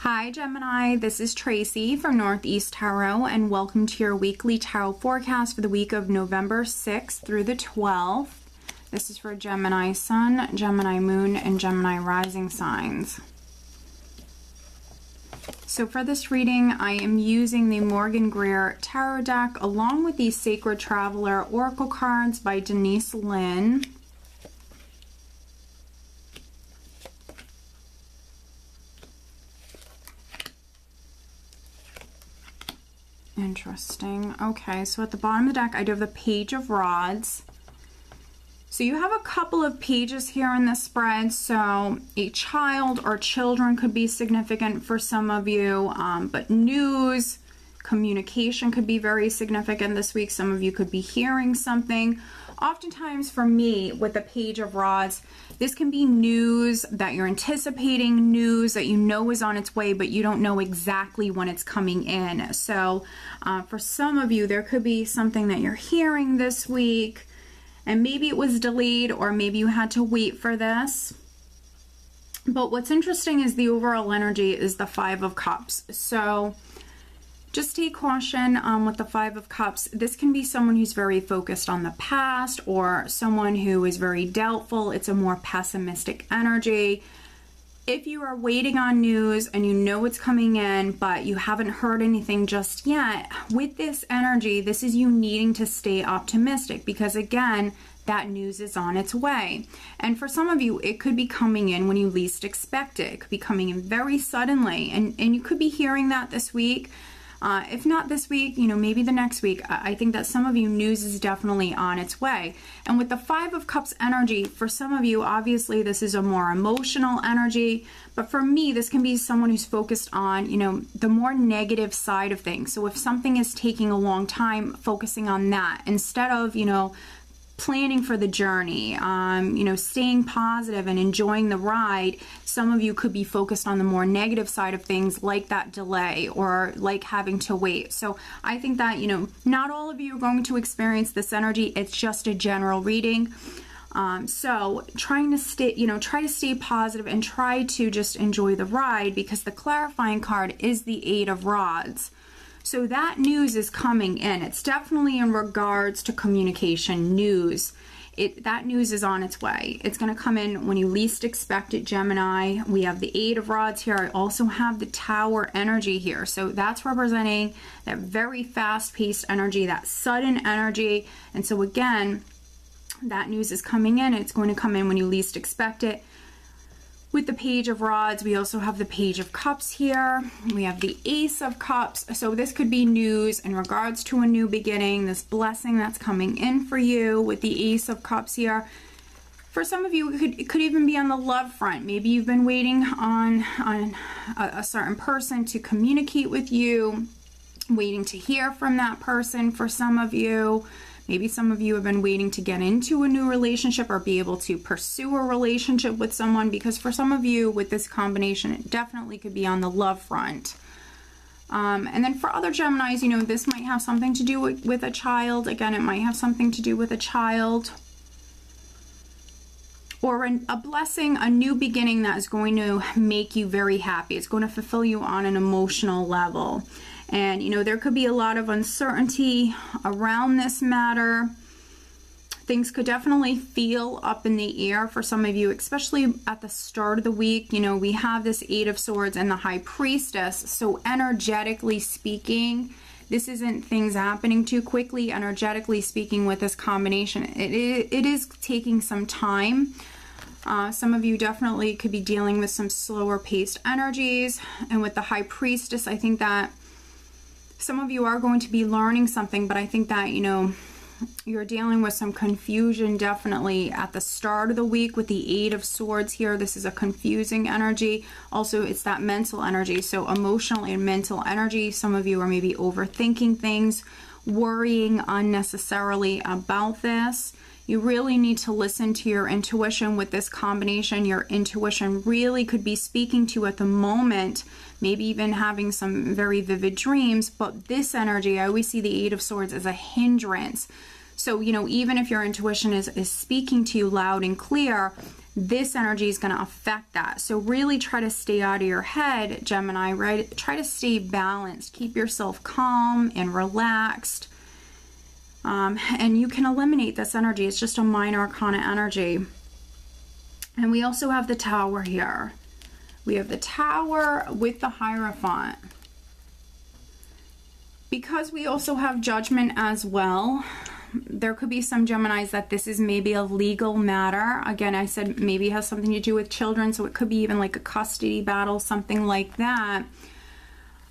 Hi Gemini, this is Tracy from Northeast Tarot and welcome to your weekly tarot forecast for the week of November 6th through the 12th. This is for Gemini Sun, Gemini Moon, and Gemini Rising signs. So for this reading, I am using the Morgan Greer Tarot deck along with the Sacred Traveler Oracle cards by Denise Lynn. Interesting. Okay, so at the bottom of the deck, I do have the Page of Rods. So you have a couple of pages here in this spread. So a child or children could be significant for some of you, but news, communication could be very significant this week. Some of you could be hearing something. Oftentimes for me, with the Page of Rods, this can be news that you're anticipating, news that you know is on its way, but you don't know exactly when it's coming in. So for some of you, there could be something that you're hearing this week, and maybe it was delayed, or maybe you had to wait for this. But what's interesting is the overall energy is the Five of Cups. So just take caution with the Five of Cups. This can be someone who's very focused on the past or someone who is very doubtful. It's a more pessimistic energy. If you are waiting on news and you know it's coming in, but you haven't heard anything just yet, with this energy, this is you needing to stay optimistic because, again, that news is on its way. And for some of you, it could be coming in when you least expect it. It could be coming in very suddenly, and you could be hearing that this week. If not this week, you know, maybe the next week. I think that some of you, news is definitely on its way. And with the Five of Cups energy, for some of you, obviously this is a more emotional energy. But for me, this can be someone who's focused on, you know, the more negative side of things. So if something is taking a long time, focusing on that instead of, you know, planning for the journey, you know, staying positive and enjoying the ride. Some of you could be focused on the more negative side of things, like that delay or like having to wait. So I think that, you know, not all of you are going to experience this energy. It's just a general reading. So trying to stay, you know, try to stay positive and try to just enjoy the ride, because the clarifying card is the Eight of Rods. So that news is coming in. It's definitely in regards to communication, news. That news is on its way. It's going to come in when you least expect it, Gemini. We have the Eight of Rods here. I also have the Tower energy here. So that's representing that very fast-paced energy, that sudden energy. And so again, that news is coming in. It's going to come in when you least expect it. With the Page of Rods, we also have the Page of Cups here. We have the Ace of Cups. So this could be news in regards to a new beginning, this blessing that's coming in for you with the Ace of Cups here. For some of you, it could even be on the love front. Maybe you've been waiting on a certain person to communicate with you, waiting to hear from that person for some of you. Maybe some of you have been waiting to get into a new relationship or be able to pursue a relationship with someone, because for some of you with this combination, it definitely could be on the love front. And then for other Geminis, you know, this might have something to do with a child. Again, it might have something to do with a child. Or a blessing, a new beginning that is going to make you very happy. It's going to fulfill you on an emotional level. And, you know, there could be a lot of uncertainty around this matter. Things could definitely feel up in the air for some of you, especially at the start of the week. You know, we have this Eight of Swords and the High Priestess. So energetically speaking, this isn't things happening too quickly. Energetically speaking, with this combination, it is taking some time. Some of you definitely could be dealing with some slower paced energies. And with the High Priestess, I think that some of you are going to be learning something, but I think that, you know, you're dealing with some confusion definitely at the start of the week with the Eight of Swords here. This is a confusing energy. Also, it's that mental energy. So emotional and mental energy. Some of you are maybe overthinking things, worrying unnecessarily about this. You really need to listen to your intuition with this combination. Your intuition really could be speaking to you at the moment, maybe even having some very vivid dreams. But this energy, I always see the Eight of Swords as a hindrance. So, you know, even if your intuition is speaking to you loud and clear, this energy is going to affect that. So really try to stay out of your head, Gemini, right? Try to stay balanced. Keep yourself calm and relaxed. And you can eliminate this energy. It's just a minor arcana energy. And we also have the Tower here. We have the Tower with the Hierophant. Because we also have Judgment as well, there could be some Geminis that this is maybe a legal matter. Again, I said maybe it has something to do with children, so it could be even like a custody battle, something like that.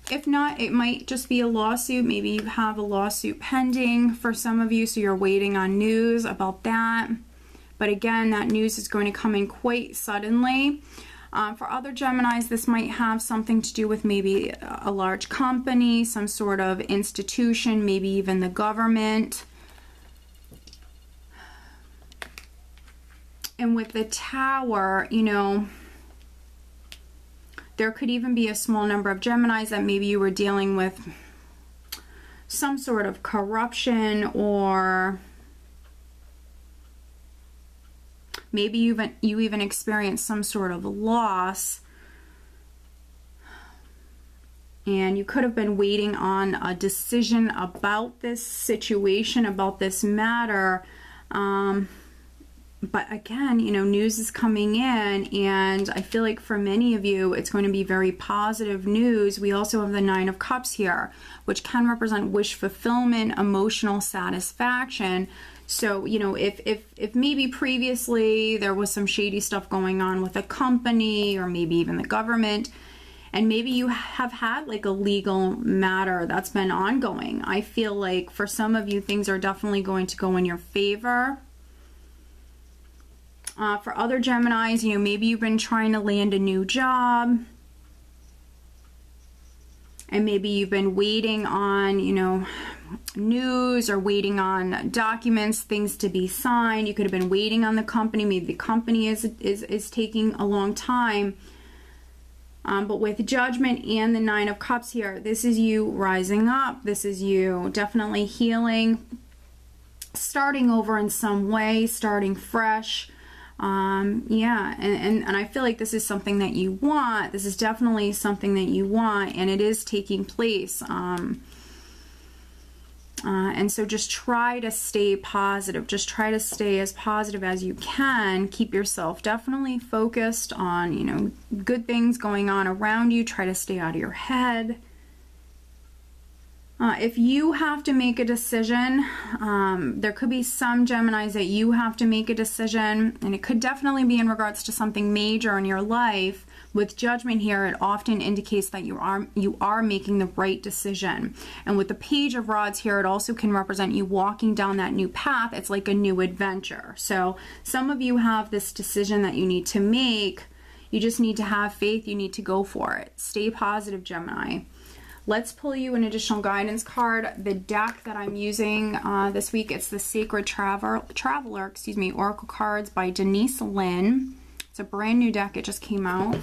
If not, it might just be a lawsuit. Maybe you have a lawsuit pending for some of you, so you're waiting on news about that. But again, that news is going to come in quite suddenly. For other Geminis, this might have something to do with maybe a large company, some sort of institution, maybe even the government. And with the Tower, you know, there could even be a small number of Geminis that maybe you were dealing with some sort of corruption, or maybe you even experienced some sort of loss, and you could have been waiting on a decision about this situation, about this matter. But again, you know, news is coming in, and I feel like for many of you, it's going to be very positive news. We also have the Nine of Cups here, which can represent wish fulfillment, emotional satisfaction. So, you know, if maybe previously there was some shady stuff going on with a company or maybe even the government, and maybe you have had like a legal matter that's been ongoing, I feel like for some of you, things are definitely going to go in your favor. For other Geminis, you know, maybe you've been trying to land a new job, and maybe you've been waiting on, you know, news or waiting on documents, things to be signed. You could have been waiting on the company. Maybe the company is taking a long time. But with Judgment and the Nine of Cups here, this is you rising up. This is you definitely healing, starting over in some way, starting fresh. Yeah, and I feel like this is something that you want. This is definitely something that you want, and it is taking place. And so just try to stay positive. Just try to stay as positive as you can. Keep yourself definitely focused on, you know, good things going on around you. Try to stay out of your head. If you have to make a decision, there could be some Geminis that you have to make a decision, and it could definitely be in regards to something major in your life. With Judgment here, it often indicates that you are making the right decision. And with the Page of Rods here, it also can represent you walking down that new path. It's like a new adventure. So some of you have this decision that you need to make. You just need to have faith. You need to go for it. Stay positive, Gemini. Let's pull you an additional guidance card. The deck that I'm using this week, it's the Sacred Traveler, Oracle Cards by Denise Lynn. It's a brand new deck. It just came out.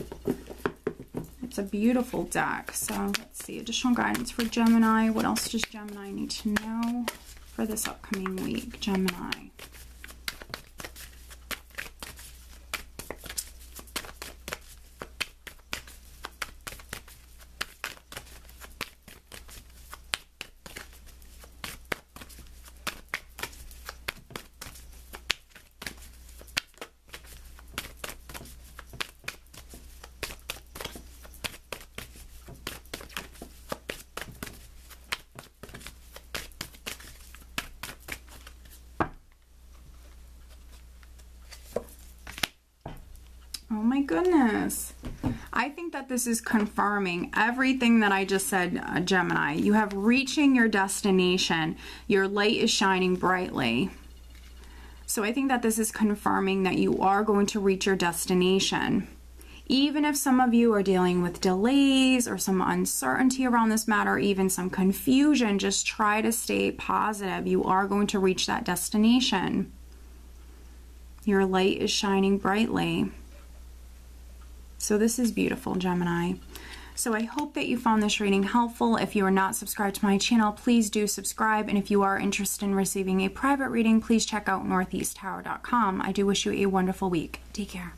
It's a beautiful deck. So let's see, additional guidance for Gemini. What else does Gemini need to know for this upcoming week? Gemini. Oh my goodness. I think that this is confirming everything that I just said, Gemini. You have reaching your destination. Your light is shining brightly. So I think that this is confirming that you are going to reach your destination. Even if some of you are dealing with delays or some uncertainty around this matter, even some confusion, just try to stay positive. You are going to reach that destination. Your light is shining brightly. So this is beautiful, Gemini. So I hope that you found this reading helpful. If you are not subscribed to my channel, please do subscribe. And if you are interested in receiving a private reading, please check out northeasttarot.com. I do wish you a wonderful week. Take care.